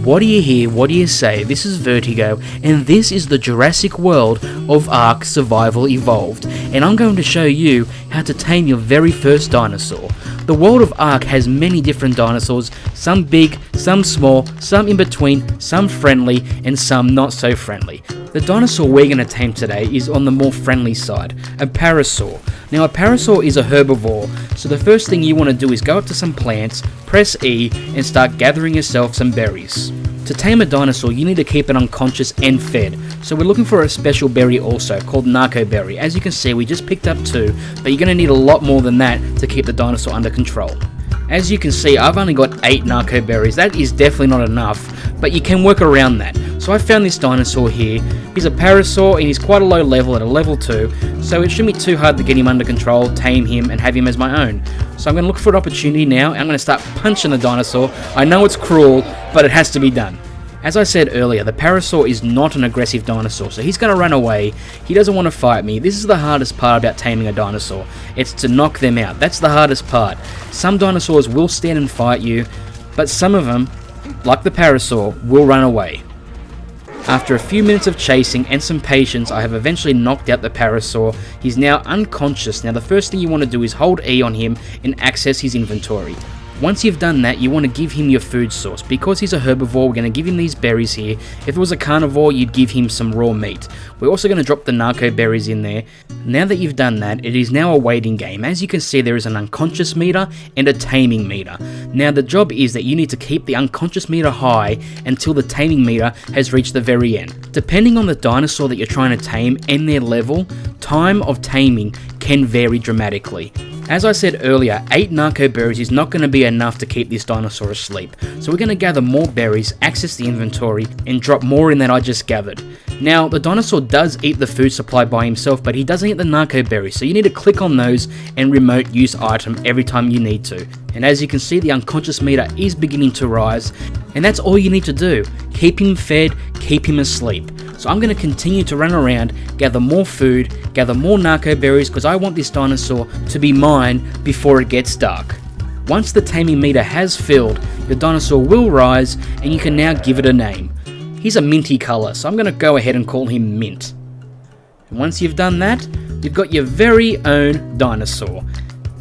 What do you hear? What do you say? This is Vertigo, and this is the Jurassic world of ARK Survival Evolved, and I'm going to show you how to tame your very first dinosaur. The world of ARK has many different dinosaurs, some big, some small, some in between, some friendly, and some not so friendly. The dinosaur we're going to tame today is on the more friendly side, a parasaur. Now a parasaur is a herbivore, so the first thing you want to do is go up to some plants, press E, and start gathering yourself some berries. To tame a dinosaur, you need to keep it unconscious and fed, so we're looking for a special berry also, called narco berry. As you can see, we just picked up 2, but you're going to need a lot more than that to keep the dinosaur under control. As you can see, I've only got 8 narco berries. That is definitely not enough, but you can work around that. So I found this dinosaur here. He's a parasaur and he's quite a low level at a level 2, so it shouldn't be too hard to get him under control, tame him, and have him as my own. So I'm going to look for an opportunity now, and I'm going to start punching the dinosaur. I know it's cruel, but it has to be done. As I said earlier, the parasaur is not an aggressive dinosaur, so he's going to run away. He doesn't want to fight me. This is the hardest part about taming a dinosaur. It's to knock them out. That's the hardest part. Some dinosaurs will stand and fight you, but some of them, like the parasaur, will run away. After a few minutes of chasing and some patience, I have eventually knocked out the parasaur. He's now unconscious. Now the first thing you want to do is hold E on him and access his inventory. Once you've done that, you want to give him your food source. Because he's a herbivore, we're going to give him these berries here. If it was a carnivore, you'd give him some raw meat. We're also going to drop the narco berries in there. Now that you've done that, it is now a waiting game. As you can see, there is an unconscious meter and a taming meter. Now the job is that you need to keep the unconscious meter high until the taming meter has reached the very end. Depending on the dinosaur that you're trying to tame and their level, time of taming can vary dramatically. As I said earlier, 8 narco berries is not going to be enough to keep this dinosaur asleep, so we're going to gather more berries, access the inventory, and drop more in that I just gathered. Now, the dinosaur does eat the food supply by himself, but he doesn't eat the narco berries, so you need to click on those and remote use item every time you need to. And as you can see, the unconscious meter is beginning to rise, and that's all you need to do. Keep him fed, keep him asleep. So I'm going to continue to run around, gather more food, gather more narco berries, because I want this dinosaur to be mine before it gets dark. Once the taming meter has filled, the dinosaur will rise and you can now give it a name. He's a minty colour, so I'm going to go ahead and call him Mint. And once you've done that, you've got your very own dinosaur.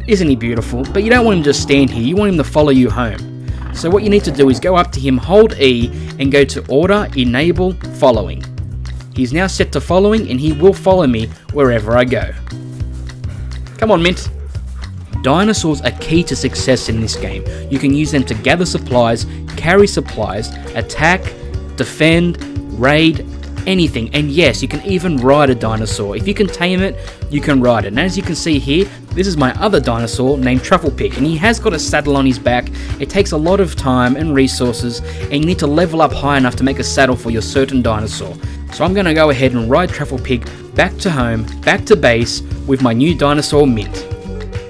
Isn't he beautiful? But you don't want him to just stand here, you want him to follow you home. So what you need to do is go up to him, hold E, and go to Order, Enable, Following. He's now set to following, and he will follow me wherever I go. Come on, Mint. Dinosaurs are key to success in this game. You can use them to gather supplies, carry supplies, attack, defend, raid, anything. And yes, you can even ride a dinosaur. If you can tame it, you can ride it. And as you can see here, this is my other dinosaur named Trufflepick, and he has got a saddle on his back. It takes a lot of time and resources, and you need to level up high enough to make a saddle for your certain dinosaur. So I'm going to go ahead and ride Trufflepick back to home, back to base, with my new dinosaur Mint.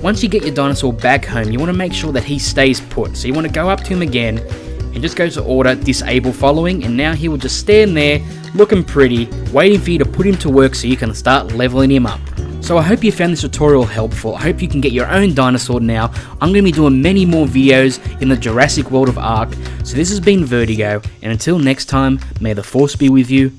Once you get your dinosaur back home, you want to make sure that he stays put. So you want to go up to him again, and just go to Order, Disable Following, and now he will just stand there, looking pretty, waiting for you to put him to work so you can start leveling him up. So I hope you found this tutorial helpful. I hope you can get your own dinosaur now. I'm going to be doing many more videos in the Jurassic world of ARK. So this has been Vertigo, and until next time, may the Force be with you.